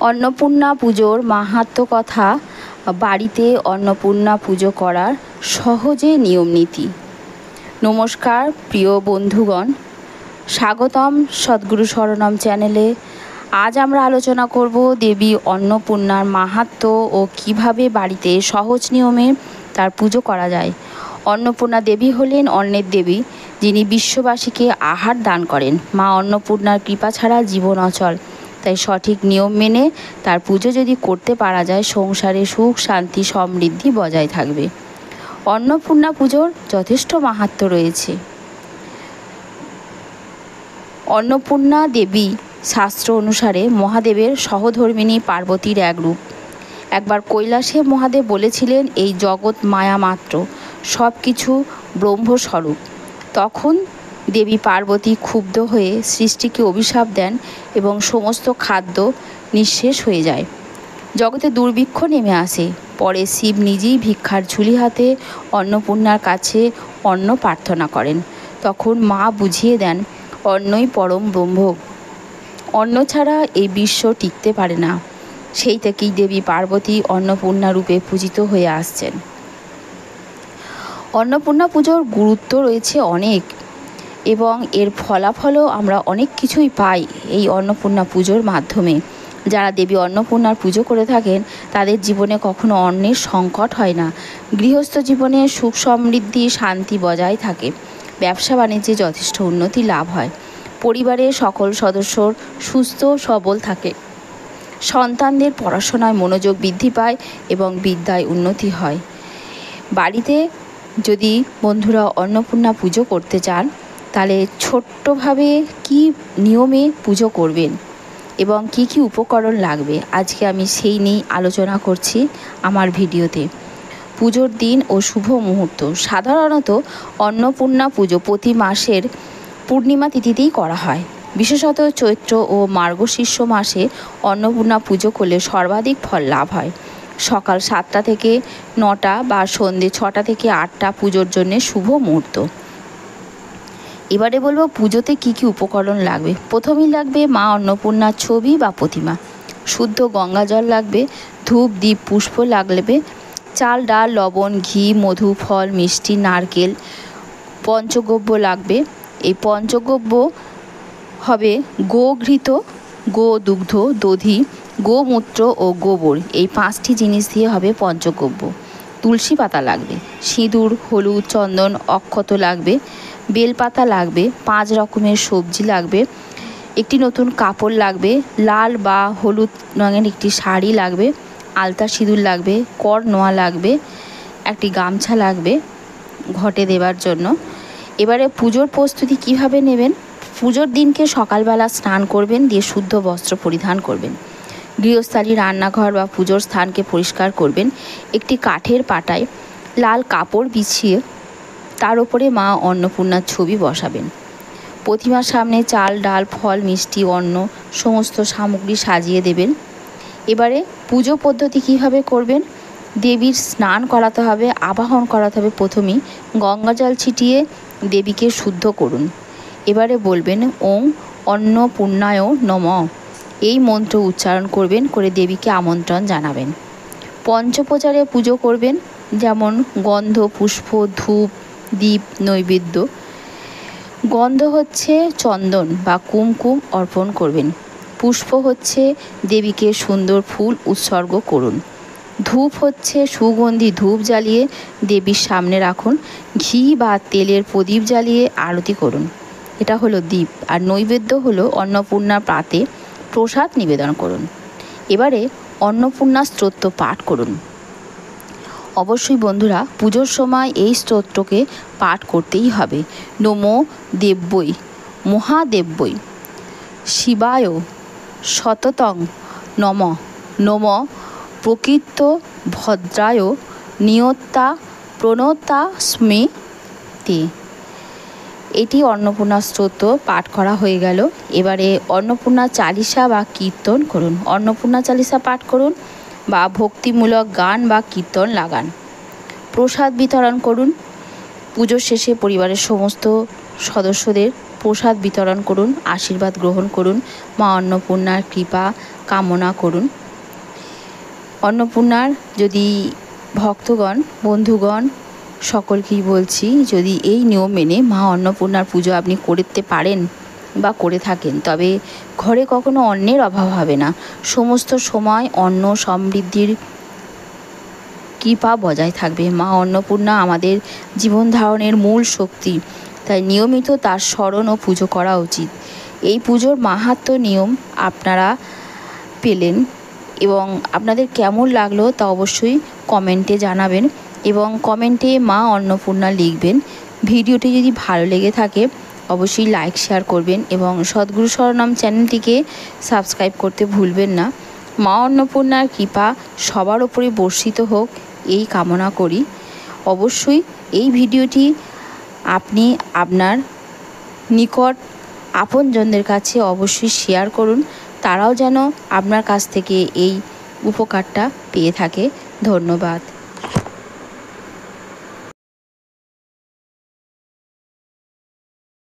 অন্নপূর্ণা পুজোর মাহাত্ম্য কথা, বাড়িতে অন্নপূর্ণা পুজো করার সহজে নিয়মনীতি। নমস্কার প্রিয় বন্ধুগণ, স্বাগতম সদ্গুরু শরণম চ্যানেলে। আজ আমরা আলোচনা করব দেবী অন্নপূর্ণার মাহাত্ম্য ও কিভাবে বাড়িতে সহজ নিয়মে তার পুজো করা যায়। অন্নপূর্ণা দেবী হলেন অন্নের দেবী, যিনি বিশ্ববাসীকে আহার দান করেন। মা অন্নপূর্ণার কৃপা ছাড়া জীবন অচল, তাই সঠিক নিয়ম মেনে তার পুজো যদি করতে পারা যায়, সংসারে সুখ শান্তি সমৃদ্ধি বজায় থাকবে। অন্নপূর্ণা পুজোর যথেষ্ট মাহাত্ম্য রয়েছে। অন্নপূর্ণা দেবী শাস্ত্র অনুসারে মহাদেবের সহধর্মিণী পার্বতীর এক রূপ। একবার কৈলাসে মহাদেব বলেছিলেন, এই জগৎ মায়া মাত্র, সব কিছু ব্রহ্মস্বরূপ। তখন দেবী পার্বতী ক্ষুব্ধ হয়ে সৃষ্টিকে অভিশাপ দেন এবং সমস্ত খাদ্য নিঃশেষ হয়ে যায়। জগতে দুর্ভিক্ষ নেমে আসে। পরে শিব নিজেই ভিক্ষার ঝুলি হাতে অন্নপূর্ণার কাছে অন্ন প্রার্থনা করেন। তখন মা বুঝিয়ে দেন, অন্নই পরম ব্রহ্ম, অন্ন ছাড়া এই বিশ্ব টিকতে পারে না। সেই থেকেই দেবী পার্বতী অন্নপূর্ণা রূপে পূজিত হয়ে আসছেন। অন্নপূর্ণা পুজোর গুরুত্ব রয়েছে অনেক, এবং এর ফলাফলও আমরা অনেক কিছুই পাই এই অন্নপূর্ণা পুজোর মাধ্যমে। যারা দেবী অন্নপূর্ণার পুজো করে থাকেন, তাদের জীবনে কখনো অন্নের সংকট হয় না। গৃহস্থ জীবনে সুখ সমৃদ্ধি শান্তি বজায় থাকে। ব্যবসা বাণিজ্যে যথেষ্ট উন্নতি লাভ হয়। পরিবারের সকল সদস্যর সুস্থ সবল থাকে। সন্তানদের পড়াশোনায় মনোযোগ বৃদ্ধি পায় এবং বিদ্যায় উন্নতি হয়। বাড়িতে যদি বন্ধুরা অন্নপূর্ণা পুজো করতে চান, তাহলে ছোট্টভাবে কি নিয়মে পুজো করবেন এবং কি কি উপকরণ লাগবে, আজকে আমি সেই নিয়েই আলোচনা করছি আমার ভিডিওতে। পুজোর দিন ও শুভ মুহূর্ত। সাধারণত অন্নপূর্ণা পুজো প্রতি মাসের পূর্ণিমা তিথিতেই করা হয়। বিশেষত চৈত্র ও মার্গশীর্ষ মাসে অন্নপূর্ণা পুজো করলে সর্বাধিক ফল লাভ হয়। সকাল 7টা থেকে 9টা বা সন্ধ্যে 6টা থেকে 8টা পুজোর জন্য শুভ মুহূর্ত। এবারে বলবো পুজোতে কি কি উপকরণ লাগবে। প্রথমেই লাগবে মা অন্নপূর্ণার ছবি বা প্রতিমা, শুদ্ধ গঙ্গা জল লাগবে, ধূপ দীপ পুষ্প লাগবে, চাল ডাল লবণ ঘি মধু ফল মিষ্টি নারকেল, পঞ্চগব্য লাগবে। এই পঞ্চগব্য হবে গোঘৃত, গো দুগ্ধ, দধি, গোমূত্র ও গোবর। এই 5টি জিনিস দিয়ে হবে পঞ্চগব্য। তুলসী পাতা লাগবে, সিঁদুর হলুদ চন্দন অক্ষত লাগবে, বেলপাতা লাগবে, 5 রকমের সবজি লাগবে, একটি নতুন কাপড় লাগবে, লাল বা হলুদ রঙের একটি শাড়ি লাগবে, আলতা সিঁদুর লাগবে, কর নোয়া লাগবে, একটি গামছা লাগবে ঘটে দেবার জন্য। এবারে পুজোর প্রস্তুতি কিভাবে নেবেন। পুজোর দিনকে সকালবেলা স্নান করবেন, দিয়ে শুদ্ধ বস্ত্র পরিধান করবেন। গৃহস্থালী রান্নাঘর বা পুজোর স্থানকে পরিষ্কার করবেন। একটি কাঠের পাটায় লাল কাপড় বিছিয়ে তার উপরে মা অন্নপূর্ণার ছবি বসাবেন। প্রতিমার সামনে চাল ডাল ফল মিষ্টি অন্ন সমস্ত সামগ্রী সাজিয়ে দেবেন। এবারে পুজো পদ্ধতি কিভাবে করবেন। দেবীর স্নান করাতে হবে, আবাহন করাতে হবে। প্রথমেই গঙ্গা জল ছিটিয়ে দেবীকে শুদ্ধ করুন। এবারে বলবেন ওং অন্নপূর্ণায় নমঃ, এই মন্ত্র উচ্চারণ করবেন, করে দেবীকে আমন্ত্রণ জানাবেন। পঞ্চোপচারে পুজো করবেন, যেমন গন্ধ পুষ্প ধূপ দীপ নৈবেদ্য। গন্ধ হচ্ছে চন্দন বা কুমকুম অর্পণ করবেন। পুষ্প হচ্ছে দেবীকে সুন্দর ফুল উৎসর্গ করুন। ধূপ হচ্ছে সুগন্ধি ধূপ জ্বালিয়ে দেবীর সামনে রাখুন। ঘি বা তেলের প্রদীপ জ্বালিয়ে আরতি করুন। এটা হলো দীপ। আর নৈবেদ্য হলো অন্নপূর্ণা প্রাতে প্রসাদ নিবেদন করুন। এবারে অন্নপূর্ণা স্তোত্র পাঠ করুন। অবশ্যই বন্ধুরা পুজোর সময় এই স্তোত্রকে পাঠ করতেই হবে। নমো দেব্যই মহাদেব্যই শিবায় সততং নমঃ, নমঃ প্রকৃত ভদ্রায় নিয়ত্তা প্রণতাস্মি তে। এটি অন্নপূর্ণা স্তোত্র পাঠ করা হয়ে গেল। এবারে অন্নপূর্ণা চালিসা বা কীর্তন করুন। অন্নপূর্ণা চালিসা পাঠ করুন বা ভক্তিমূলক গান বা কীর্তন লাগান। প্রসাদ বিতরণ করুন। পুজোর শেষে পরিবারের সমস্ত সদস্যদের প্রসাদ বিতরণ করুন, আশীর্বাদ গ্রহণ করুন। মা অন্নপূর্ণার কৃপা কামনা করুন। অন্নপূর্ণার যদি ভক্তগণ, বন্ধুগণ সকলকেই বলছি, যদি এই নিয়ম মেনে মা অন্নপূর্ণার পুজো আপনি করতে পারেন বা করে থাকেন, তবে ঘরে কখনো অন্নের অভাব হবে না। সমস্ত সময় অন্ন সমৃদ্ধির কৃপা বজায় থাকবে। মা অন্নপূর্ণা আমাদের জীবন ধারণের মূল শক্তি, তাই নিয়মিত তার স্মরণ ও পুজো করা উচিত। এই পুজোর মাহাত্ম্য নিয়ম আপনারা পেলেন এবং আপনাদের কেমন লাগলো তা অবশ্যই কমেন্টে জানাবেন এবং কমেন্টে মা অন্নপূর্ণা লিখবেন। ভিডিওটি যদি ভালো লেগে থাকে অবশ্যই লাইক শেয়ার করবেন এবং সদ্গুরু শরণম চ্যানেলটিকে সাবস্ক্রাইব করতে ভুলবেন না। মা অন্নপূর্ণার কৃপা সবার ওপরে বর্ষিত হোক এই কামনা করি। অবশ্যই এই ভিডিওটি আপনি আপনার নিকট আপনজনদের কাছে অবশ্যই শেয়ার করুন, তারাও যেন আপনার কাছ থেকে এই উপকারটা পেয়ে থাকে। ধন্যবাদ।